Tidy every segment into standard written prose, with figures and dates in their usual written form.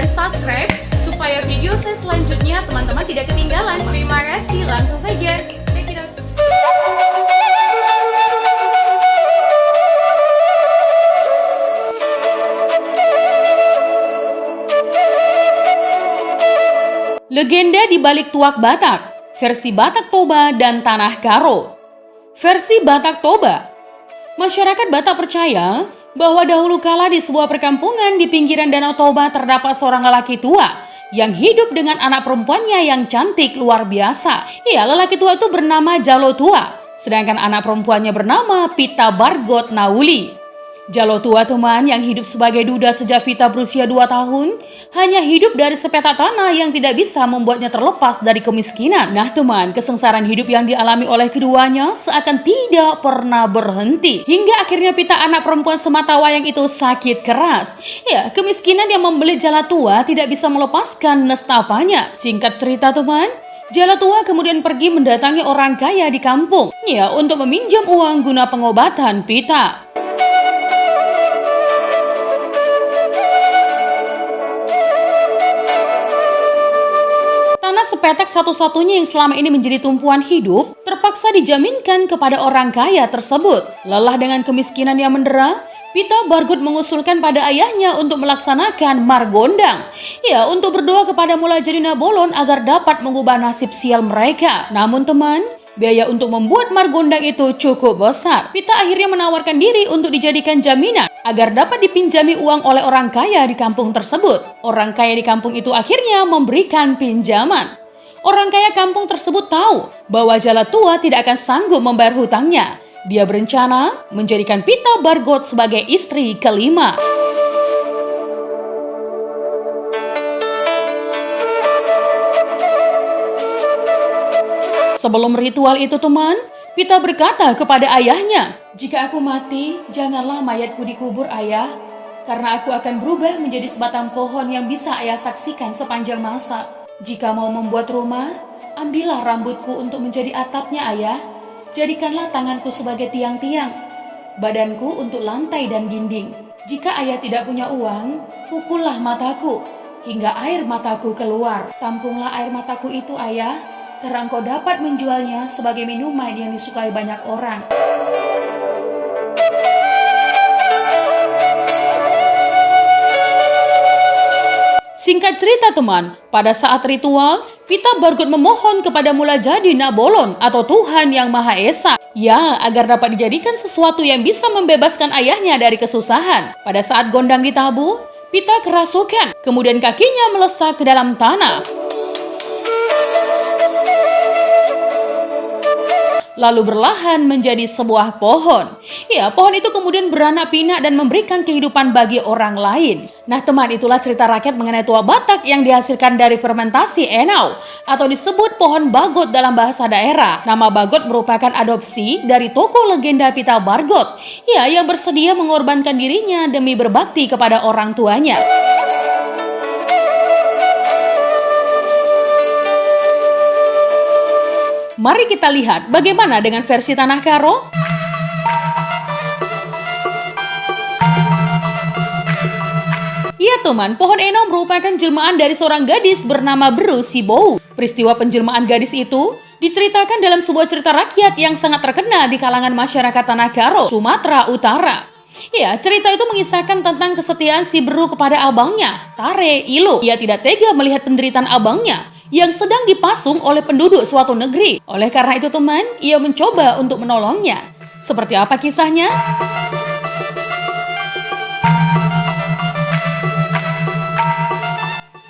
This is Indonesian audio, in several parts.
dan subscribe supaya video saya selanjutnya teman-teman tidak ketinggalan. Terima kasih, langsung saja. Check it out. Legenda di balik Tuak Batak, versi Batak Toba dan Tanah Karo. Versi Batak Toba. Masyarakat Batak percaya bahwa dahulu kala di sebuah perkampungan di pinggiran Danau Toba terdapat seorang lelaki tua yang hidup dengan anak perempuannya yang cantik luar biasa. Ya, lelaki tua itu bernama Jalo Tua, sedangkan anak perempuannya bernama Pita Bargot Nauli. Jalo Tua, teman, yang hidup sebagai duda sejak Pita berusia 2 tahun, hanya hidup dari sepetak tanah yang tidak bisa membuatnya terlepas dari kemiskinan. Nah, teman, kesengsaraan hidup yang dialami oleh keduanya seakan tidak pernah berhenti. Hingga akhirnya Pita, anak perempuan sematawayang itu, sakit keras. Ya, kemiskinan yang membelit Jalo Tua tidak bisa melepaskan nestapanya. Singkat cerita, teman, Jalo Tua kemudian pergi mendatangi orang kaya di kampung, ya, untuk meminjam uang guna pengobatan Pita. Sepetak satu-satunya yang selama ini menjadi tumpuan hidup terpaksa dijaminkan kepada orang kaya tersebut. Lelah dengan kemiskinan yang mendera, Pita Bargot mengusulkan pada ayahnya untuk melaksanakan margondang. Ya, untuk berdoa kepada Mula Jadi Nabolon agar dapat mengubah nasib sial mereka. Namun teman, biaya untuk membuat margondang itu cukup besar. Pita akhirnya menawarkan diri untuk dijadikan jaminan agar dapat dipinjami uang oleh orang kaya di kampung tersebut. Orang kaya di kampung itu akhirnya memberikan pinjaman. Orang kaya kampung tersebut tahu bahwa Jalo Tua tidak akan sanggup membayar hutangnya. Dia berencana menjadikan Pita Bargot sebagai istri kelima. Sebelum ritual itu, teman, Pita berkata kepada ayahnya, "Jika aku mati, janganlah mayatku dikubur, ayah, karena aku akan berubah menjadi sebatang pohon yang bisa ayah saksikan sepanjang masa. Jika mau membuat rumah, ambillah rambutku untuk menjadi atapnya, ayah. Jadikanlah tanganku sebagai tiang-tiang, badanku untuk lantai dan dinding. Jika ayah tidak punya uang, pukullah mataku hingga air mataku keluar. Tampunglah air mataku itu, ayah, karena engkau dapat menjualnya sebagai minuman yang disukai banyak orang." Singkat cerita, teman, pada saat ritual, Pita Bargot memohon kepada Mula Jadi Nabolon atau Tuhan Yang Maha Esa, ya, agar dapat dijadikan sesuatu yang bisa membebaskan ayahnya dari kesusahan. Pada saat gondang ditabuh, Pita kerasukan, kemudian kakinya melesak ke dalam tanah. Lalu berlahan menjadi sebuah pohon. Ya, pohon itu kemudian beranak pinak dan memberikan kehidupan bagi orang lain. Nah, teman, itulah cerita rakyat mengenai tua Batak yang dihasilkan dari fermentasi enau atau disebut pohon bagot dalam bahasa daerah. Nama bagot merupakan adopsi dari tokoh legenda Pita Bargot, ya, yang bersedia mengorbankan dirinya demi berbakti kepada orang tuanya. Mari kita lihat bagaimana dengan versi Tanah Karo. Ya, teman, pohon enau merupakan jelmaan dari seorang gadis bernama Beru Sibou. Peristiwa penjelmaan gadis itu diceritakan dalam sebuah cerita rakyat yang sangat terkenal di kalangan masyarakat Tanah Karo, Sumatera Utara. Ya, cerita itu mengisahkan tentang kesetiaan si Beru kepada abangnya, Tare Ilo. Ia tidak tega melihat penderitaan abangnya yang sedang dipasung oleh penduduk suatu negeri. Oleh karena itu, teman, ia mencoba untuk menolongnya. Seperti apa kisahnya?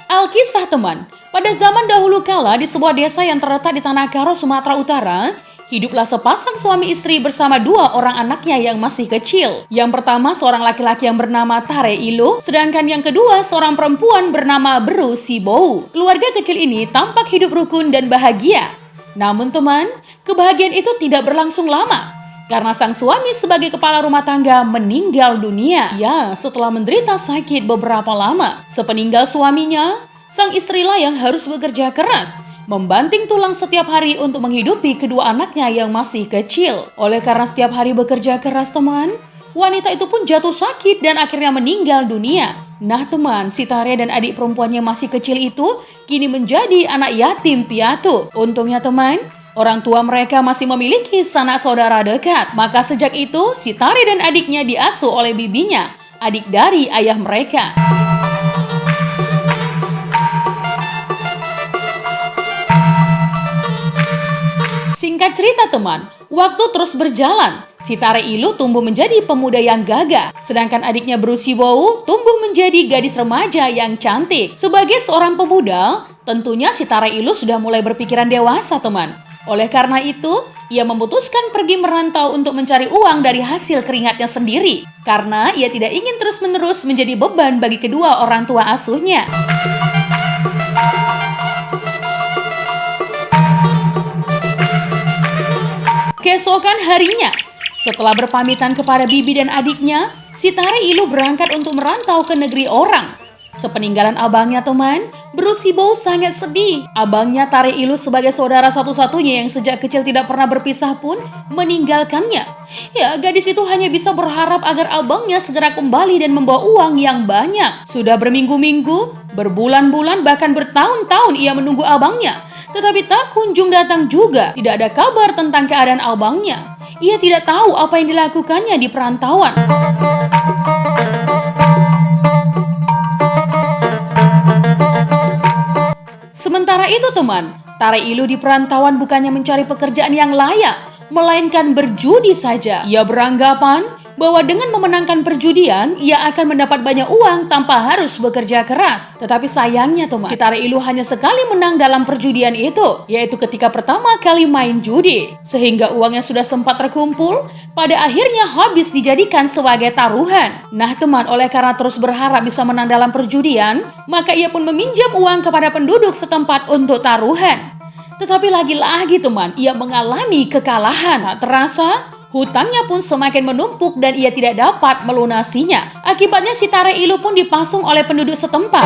Alkisah, teman. Pada zaman dahulu kala di sebuah desa yang terletak di Tanah Karo, Sumatera Utara, hiduplah sepasang suami istri bersama 2 orang anaknya yang masih kecil. Yang pertama seorang laki-laki yang bernama Tare Ilo, sedangkan yang kedua seorang perempuan bernama Beru Sibou. Keluarga kecil ini tampak hidup rukun dan bahagia. Namun, teman, kebahagiaan itu tidak berlangsung lama karena sang suami sebagai kepala rumah tangga meninggal dunia. Ya, setelah menderita sakit beberapa lama. Sepeninggal suaminya, sang istrilah yang harus bekerja keras, membanting tulang setiap hari untuk menghidupi kedua anaknya yang masih kecil. Oleh karena setiap hari bekerja keras, teman, wanita itu pun jatuh sakit dan akhirnya meninggal dunia. Nah teman, si Tare dan adik perempuannya masih kecil itu kini menjadi anak yatim piatu. Untungnya teman, orang tua mereka masih memiliki sanak saudara dekat. Maka sejak itu, si Tare dan adiknya diasuh oleh bibinya, adik dari ayah mereka. Singkat cerita teman, waktu terus berjalan. Si Tare Ilu tumbuh menjadi pemuda yang gagah, sedangkan adiknya Brusi Bowo tumbuh menjadi gadis remaja yang cantik. Sebagai seorang pemuda, tentunya si Tare Ilu sudah mulai berpikiran dewasa teman. Oleh karena itu, ia memutuskan pergi merantau untuk mencari uang dari hasil keringatnya sendiri. Karena ia tidak ingin terus-menerus menjadi beban bagi kedua orang tua asuhnya. Keesokan harinya, setelah berpamitan kepada bibi dan adiknya, si Tare Ilu berangkat untuk merantau ke negeri orang. Sepeninggalan abangnya teman, Brusi Bowo sangat sedih. Abangnya Tare Ilu sebagai saudara satu-satunya yang sejak kecil tidak pernah berpisah pun meninggalkannya. Ya, gadis itu hanya bisa berharap agar abangnya segera kembali dan membawa uang yang banyak. Sudah berminggu-minggu, berbulan-bulan, bahkan bertahun-tahun ia menunggu abangnya. Tetapi tak kunjung datang juga. Tidak ada kabar tentang keadaan abangnya. Ia tidak tahu apa yang dilakukannya di perantauan. Sementara itu teman, Tare Ilu di perantauan bukannya mencari pekerjaan yang layak, melainkan berjudi saja. Ia beranggapan bahwa dengan memenangkan perjudian, ia akan mendapat banyak uang tanpa harus bekerja keras. Tetapi sayangnya teman, si Tare Ilu hanya sekali menang dalam perjudian itu, yaitu ketika pertama kali main judi. Sehingga uangnya sudah sempat terkumpul, pada akhirnya habis dijadikan sebagai taruhan. Nah teman, oleh karena terus berharap bisa menang dalam perjudian, maka ia pun meminjam uang kepada penduduk setempat untuk taruhan. Tetapi lagi-lagi teman, ia mengalami kekalahan. Tak terasa, hutangnya pun semakin menumpuk dan ia tidak dapat melunasinya. Akibatnya si Tare Ilu pun dipasung oleh penduduk setempat.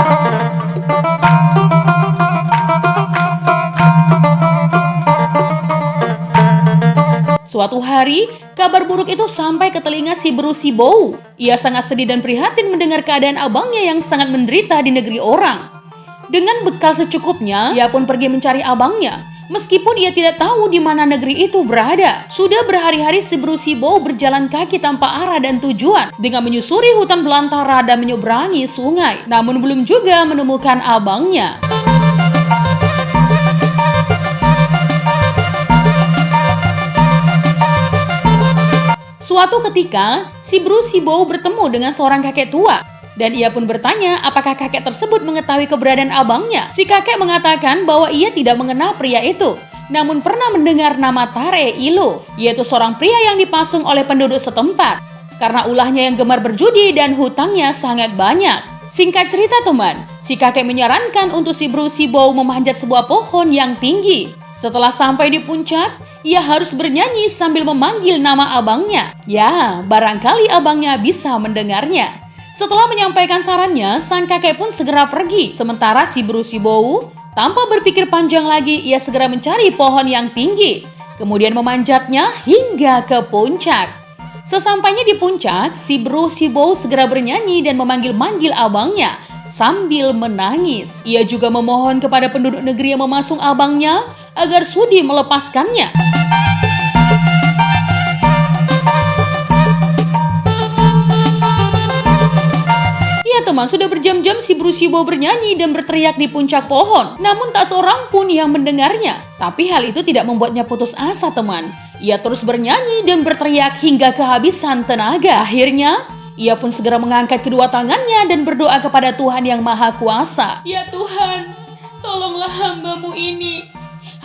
Suatu hari, kabar buruk itu sampai ke telinga si Brusi Bowo. Ia sangat sedih dan prihatin mendengar keadaan abangnya yang sangat menderita di negeri orang. Dengan bekal secukupnya, ia pun pergi mencari abangnya. Meskipun ia tidak tahu di mana negeri itu berada. Sudah berhari-hari si Brusi Bowo berjalan kaki tanpa arah dan tujuan dengan menyusuri hutan belantara dan menyeberangi sungai. Namun belum juga menemukan abangnya. Suatu ketika, si Brusi Bowo bertemu dengan seorang kakek tua. Dan ia pun bertanya apakah kakek tersebut mengetahui keberadaan abangnya. Si kakek mengatakan bahwa ia tidak mengenal pria itu, namun pernah mendengar nama Tare Ilu, yaitu seorang pria yang dipasung oleh penduduk setempat. Karena ulahnya yang gemar berjudi dan hutangnya sangat banyak. Singkat cerita teman, si kakek menyarankan untuk si Brusi Bowo memanjat sebuah pohon yang tinggi. Setelah sampai di puncak, ia harus bernyanyi sambil memanggil nama abangnya. Ya, barangkali abangnya bisa mendengarnya. Setelah menyampaikan sarannya, sang kakek pun segera pergi. Sementara si Brusi Bowo, tanpa berpikir panjang lagi, ia segera mencari pohon yang tinggi. Kemudian memanjatnya hingga ke puncak. Sesampainya di puncak, si Brusi Bowo segera bernyanyi dan memanggil-manggil abangnya sambil menangis. Ia juga memohon kepada penduduk negeri yang memasung abangnya agar sudi melepaskannya. Teman, sudah berjam-jam si Brusi Bowo bernyanyi dan berteriak di puncak pohon. Namun tak seorang pun yang mendengarnya. Tapi hal itu tidak membuatnya putus asa teman. Ia terus bernyanyi dan berteriak hingga kehabisan tenaga. Akhirnya, ia pun segera mengangkat kedua tangannya dan berdoa kepada Tuhan yang Maha Kuasa. Ya Tuhan, tolonglah hamba-Mu ini.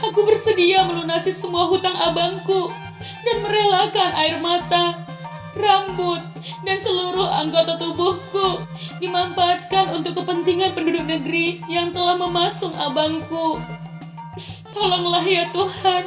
Aku bersedia melunasi semua hutang abangku dan merelakan air mata, rambut, dan seluruh anggota tubuhku dimanfaatkan untuk kepentingan penduduk negeri yang telah memasung abangku. Tolonglah ya Tuhan,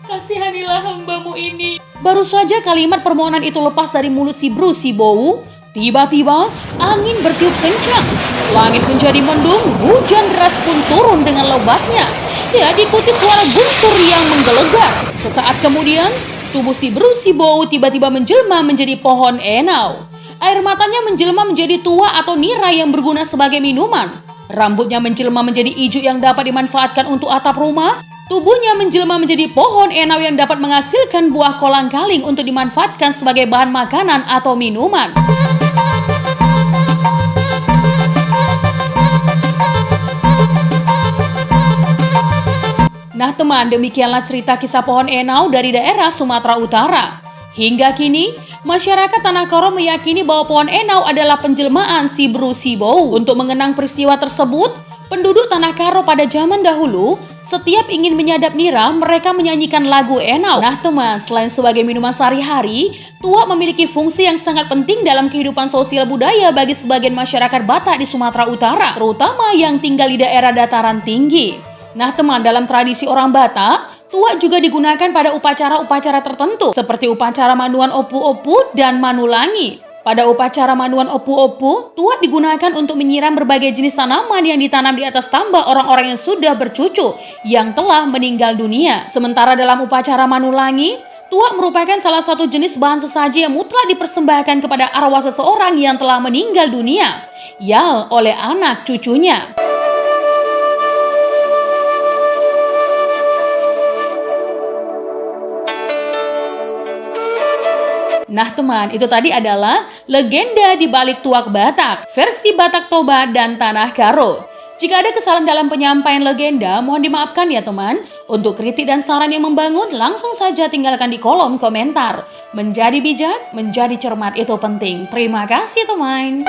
kasihanilah hamba-Mu ini. Baru saja kalimat permohonan itu lepas dari mulut si Brusi Bowo, tiba-tiba angin bertiup kencang. Langit menjadi mendung, hujan deras pun turun dengan lebatnya. Ya, diikuti suara guntur yang menggelegar. Sesaat kemudian, tubuh si Brusi Bowo tiba-tiba menjelma menjadi pohon enau. Air matanya menjelma menjadi tua atau nira yang berguna sebagai minuman. Rambutnya menjelma menjadi ijuk yang dapat dimanfaatkan untuk atap rumah. Tubuhnya menjelma menjadi pohon enau yang dapat menghasilkan buah kolang-kaling untuk dimanfaatkan sebagai bahan makanan atau minuman. Nah teman, demikianlah cerita kisah pohon enau dari daerah Sumatera Utara. Hingga kini, masyarakat Tanah Karo meyakini bahwa pohon enau adalah penjelmaan si Bru Sibou. Untuk mengenang peristiwa tersebut, penduduk Tanah Karo pada zaman dahulu, setiap ingin menyadap nira, mereka menyanyikan lagu enau. Nah teman, selain sebagai minuman sehari-hari, tuak memiliki fungsi yang sangat penting dalam kehidupan sosial budaya bagi sebagian masyarakat Batak di Sumatera Utara, terutama yang tinggal di daerah dataran tinggi. Nah teman, dalam tradisi orang Batak, tuak juga digunakan pada upacara-upacara tertentu, seperti upacara Manuan Opu-Opu dan Manulangi. Pada upacara Manuan Opu-Opu, tuak digunakan untuk menyiram berbagai jenis tanaman yang ditanam di atas tambak orang-orang yang sudah bercucu, yang telah meninggal dunia. Sementara dalam upacara Manulangi, tuak merupakan salah satu jenis bahan sesaji yang mutlak dipersembahkan kepada arwah seseorang yang telah meninggal dunia, ya oleh anak cucunya. Nah teman, itu tadi adalah legenda di balik tuak Batak, versi Batak Toba dan Tanah Karo. Jika ada kesalahan dalam penyampaian legenda, mohon dimaafkan ya teman. Untuk kritik dan saran yang membangun, langsung saja tinggalkan di kolom komentar. Menjadi bijak, menjadi cermat itu penting. Terima kasih teman.